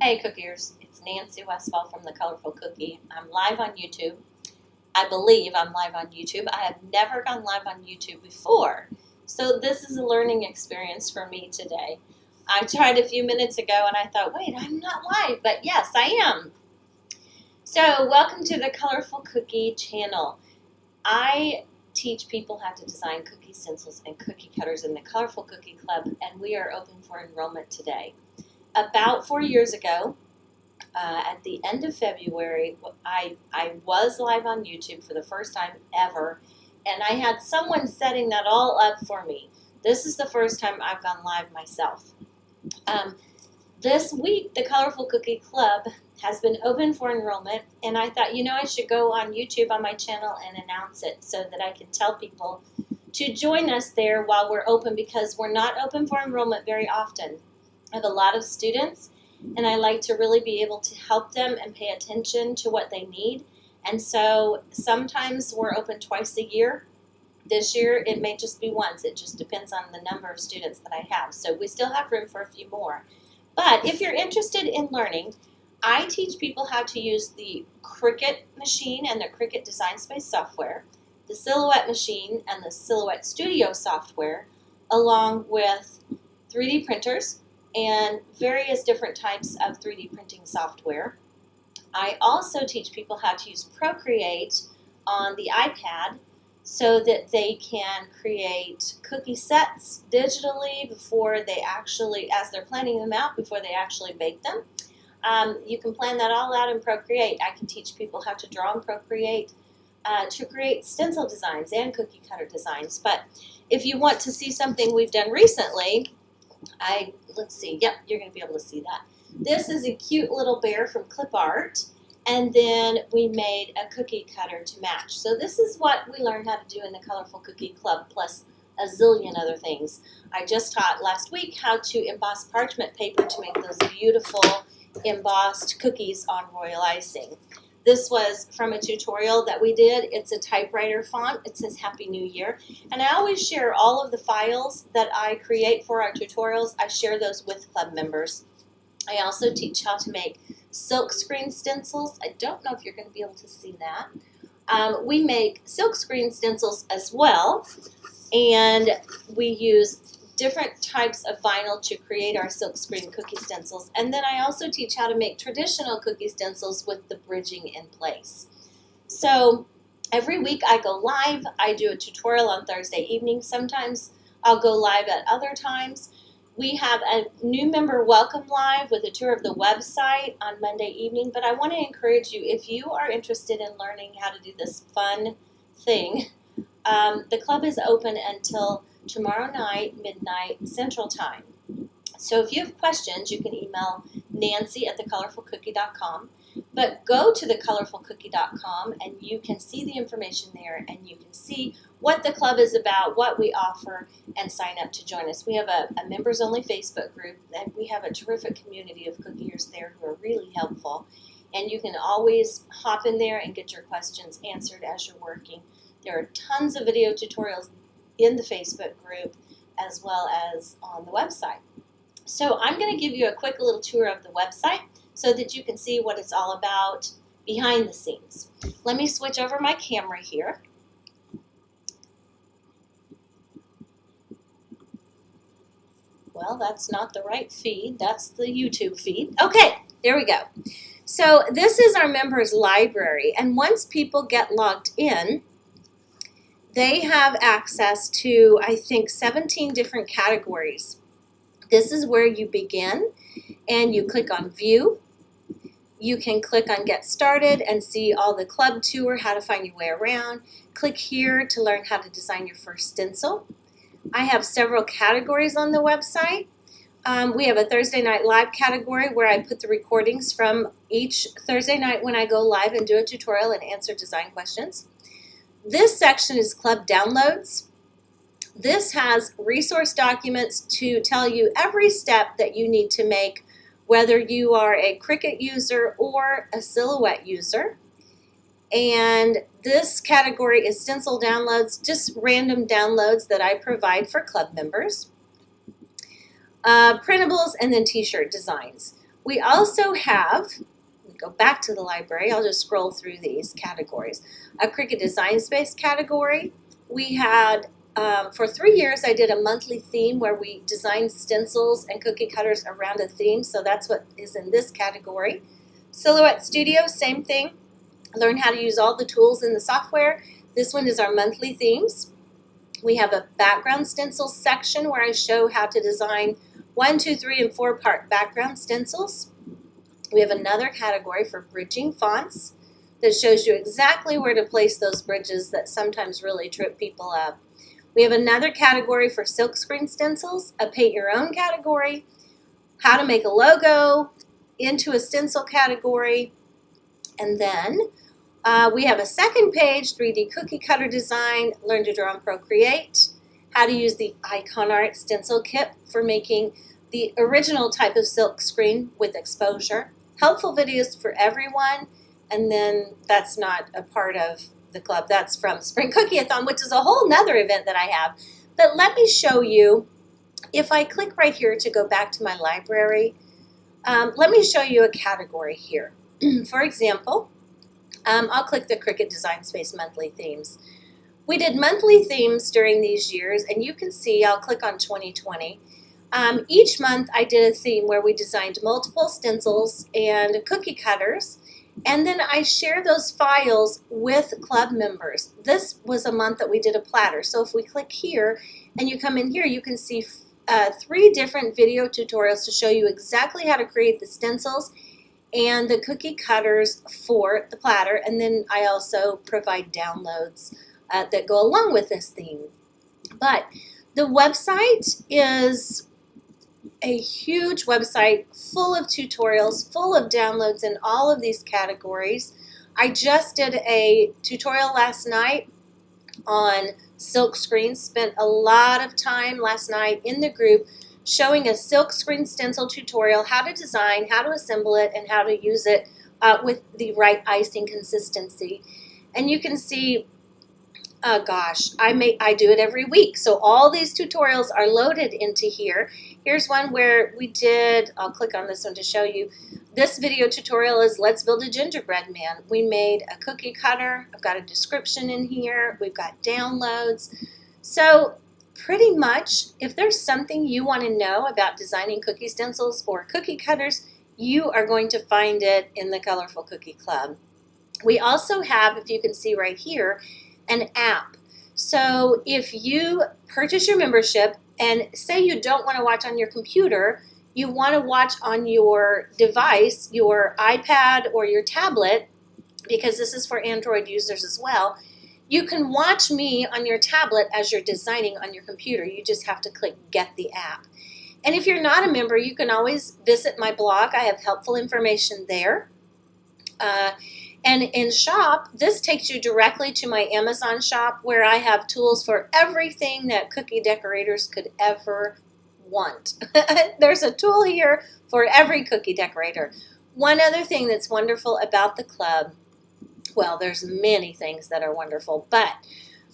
Hey Cookiers, it's Nancy Westfall from The Colorful Cookie. I'm live on YouTube. I believe I'm live on YouTube. I have never gone live on YouTube before, so this is a learning experience for me today. I tried a few minutes ago and I thought, wait, I'm not live, but yes, I am. So welcome to The Colorful Cookie channel. I teach people how to design cookie stencils and cookie cutters in the Colorful Cookie Club, and we are open for enrollment today. About 4 years ago, at the end of February, I was live on YouTube for the first time ever, and I had someone setting that all up for me. This is the first time I've gone live myself. This week, the Colorful Cookie Club has been open for enrollment, and I thought, I should go on YouTube on my channel and announce it so that I can tell people to join us there while we're open, because we're not open for enrollment very often. I have a lot of students, and I like to really be able to help them and pay attention to what they need. And so sometimes we're open twice a year. This year it may just be once. It just depends on the number of students that I have. So we still have room for a few more. But if you're interested in learning, I teach people how to use the Cricut machine and the Cricut Design Space software, the Silhouette machine and the Silhouette Studio software, along with 3D printers and various different types of 3D printing software. I also teach people how to use Procreate on the iPad so that they can create cookie sets digitally before they actually, as they're planning them out, before they actually bake them. You can plan that all out in Procreate. I can teach people how to draw in Procreate to create stencil designs and cookie cutter designs. But if you want to see something we've done recently, let's see, yep, you're going to be able to see that. This is a cute little bear from Clip Art, and then we made a cookie cutter to match. So this is what we learned how to do in the Colorful Cookie Club, plus a zillion other things. I just taught last week how to emboss parchment paper to make those beautiful embossed cookies on royal icing. This was from a tutorial that we did. It's a typewriter font. It says Happy New Year. And I always share all of the files that I create for our tutorials. I share those with club members. I also teach how to make silk screen stencils. I don't know if you're going to be able to see that. We make silk screen stencils as well, and we use different types of vinyl to create our silk screen cookie stencils. And then I also teach how to make traditional cookie stencils with the bridging in place. So every week I go live. I do a tutorial on Thursday evening. Sometimes I'll go live at other times. We have a new member welcome live with a tour of the website on Monday evening. But I want to encourage you, if you are interested in learning how to do this fun thing, the club is open until tomorrow night, midnight Central Time. So if you have questions, you can email nancy@thecolorfulcookie.com. But go to thecolorfulcookie.com and you can see the information there, and you can see what the club is about, what we offer, and sign up to join us. We have a members-only Facebook group, and we have a terrific community of cookiers there who are really helpful. And you can always hop in there and get your questions answered as you're working. There are tons of video tutorials in the Facebook group as well as on the website. So I'm going to give you a quick little tour of the website so that you can see what it's all about behind the scenes. Let me switch over my camera here. Well, that's not the right feed. That's the YouTube feed. Okay, there we go. So this is our members library, and once people get logged in, they have access to, I think, 17 different categories. This is where you begin, and you click on View. You can click on Get Started and see all the club tour, how to find your way around. Click here to learn how to design your first stencil. I have several categories on the website. We have a Thursday Night Live category where I put the recordings from each Thursday night when I go live and do a tutorial and answer design questions. This section is Club Downloads. This has resource documents to tell you every step that you need to make, whether you are a Cricut user or a Silhouette user. And this category is Stencil Downloads, just random downloads that I provide for club members. Printables, and then t-shirt designs. We also have, let me go back to the library, I'll just scroll through these categories. A Cricut Design Space category. We had, for 3 years, I did a monthly theme where we designed stencils and cookie cutters around a theme, so that's what is in this category. Silhouette Studio, same thing. Learn how to use all the tools in the software. This one is our monthly themes. We have a background stencils section where I show how to design 1, 2, 3, and 4 part background stencils. We have another category for bridging fonts that shows you exactly where to place those bridges that sometimes really trip people up. We have another category for silkscreen stencils, a paint your own category, how to make a logo into a stencil category, and then we have a second page, 3D cookie cutter design, learn to draw on Procreate, how to use the Icon Art stencil kit for making the original type of silk screen with exposure, helpful videos for everyone, and then that's not a part of the club, that's from Spring Cookie-a-thon, which is a whole nother event that I have. But let me show you, if I click right here to go back to my library, let me show you a category here. For example, I'll click the Cricut Design Space monthly themes. We did monthly themes during these years, and you can see, I'll click on 2020. Each month I did a theme where we designed multiple stencils and cookie cutters, and then I share those files with club members. This was a month that we did a platter, so if we click here and you come in here, you can see 3 different video tutorials to show you exactly how to create the stencils and the cookie cutters for the platter, and then I also provide downloads that go along with this theme. But the website is a huge website full of tutorials, full of downloads in all of these categories. I just did a tutorial last night on silk screens, spent a lot of time last night in the group showing a silk screen stencil tutorial, how to design, how to assemble it, and how to use it with the right icing consistency. And you can see, gosh, I do it every week. So all these tutorials are loaded into here. Here's one where we did, I'll click on this one to show you. This video tutorial is Let's Build a Gingerbread Man. We made a cookie cutter. I've got a description in here. We've got downloads. So pretty much, if there's something you want to know about designing cookie stencils or cookie cutters, you are going to find it in the Colorful Cookie Club. We also have, if you can see right here, an app. So if you purchase your membership and say you don't want to watch on your computer, you want to watch on your device, your iPad or your tablet, because this is for Android users as well, you can watch me on your tablet as you're designing on your computer. You just have to click Get the App. And if you're not a member, you can always visit my blog. I have helpful information there. And in Shop, this takes you directly to my Amazon shop where I have tools for everything that cookie decorators could ever want. There's a tool here for every cookie decorator. One other thing that's wonderful about the club, well, there's many things that are wonderful, but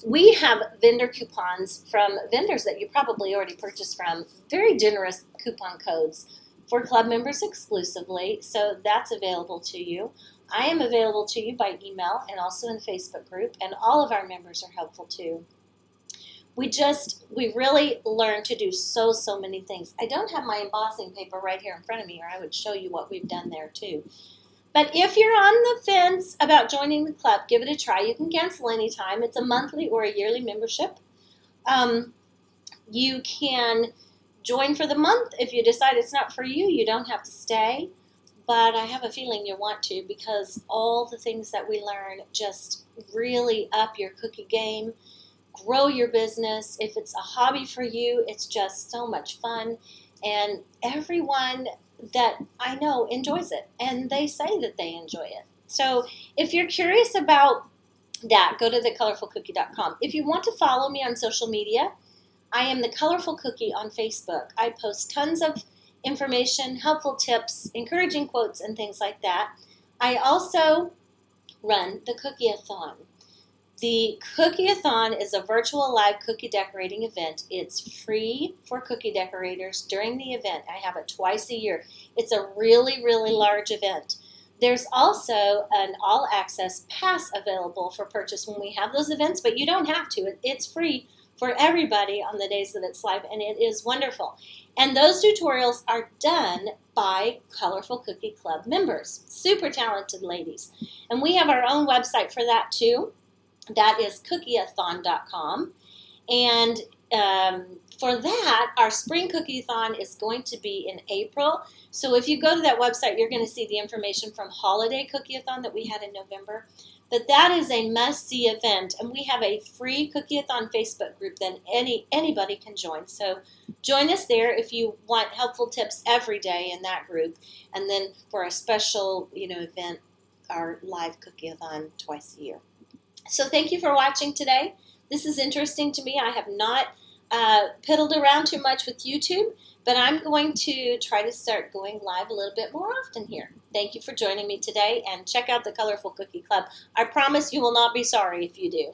we have vendor coupons from vendors that you probably already purchased from, very generous coupon codes for club members exclusively, so that's available to you. I am available to you by email and also in the Facebook group, and all of our members are helpful too. We really learned to do so many things. I don't have my embossing paper right here in front of me, or I would show you what we've done there too. But if you're on the fence about joining the club, give it a try. You can cancel anytime. It's a monthly or a yearly membership. You can join for the month. If you decide it's not for you, you don't have to stay. But I have a feeling you'll want to, because all the things that we learn just really up your cookie game, grow your business. If it's a hobby for you, it's just so much fun. And everyone that I know enjoys it, and they say that they enjoy it. So if you're curious about that, go to thecolorfulcookie.com. If you want to follow me on social media, I am the Colorful Cookie on Facebook. I post tons of information, helpful tips, encouraging quotes, and things like that. I also run the Cookie-a-thon. The Cookie-a-thon is a virtual live cookie decorating event. It's free for cookie decorators during the event. I have it twice a year. It's a really, really large event. There's also an all-access pass available for purchase when we have those events, but you don't have to. It's free for everybody on the days that it's live, and it is wonderful. And those tutorials are done by Colorful Cookie Club members, super talented ladies. And we have our own website for that too. That is cookieathon.com. And for that, our spring cookie-a-thon is going to be in April. So if you go to that website, you're going to see the information from Holiday Cookie-a-thon that we had in November. But that is a must-see event, and we have a free Cookie-a-thon Facebook group that anybody can join. So join us there if you want helpful tips every day in that group. And then for a special event, our live Cookie-a-thon twice a year. So thank you for watching today. This is interesting to me. I have not piddled around too much with YouTube, but I'm going to try to start going live a little bit more often here. Thank you for joining me today, and check out the Colorful Cookie Club. I promise you will not be sorry if you do.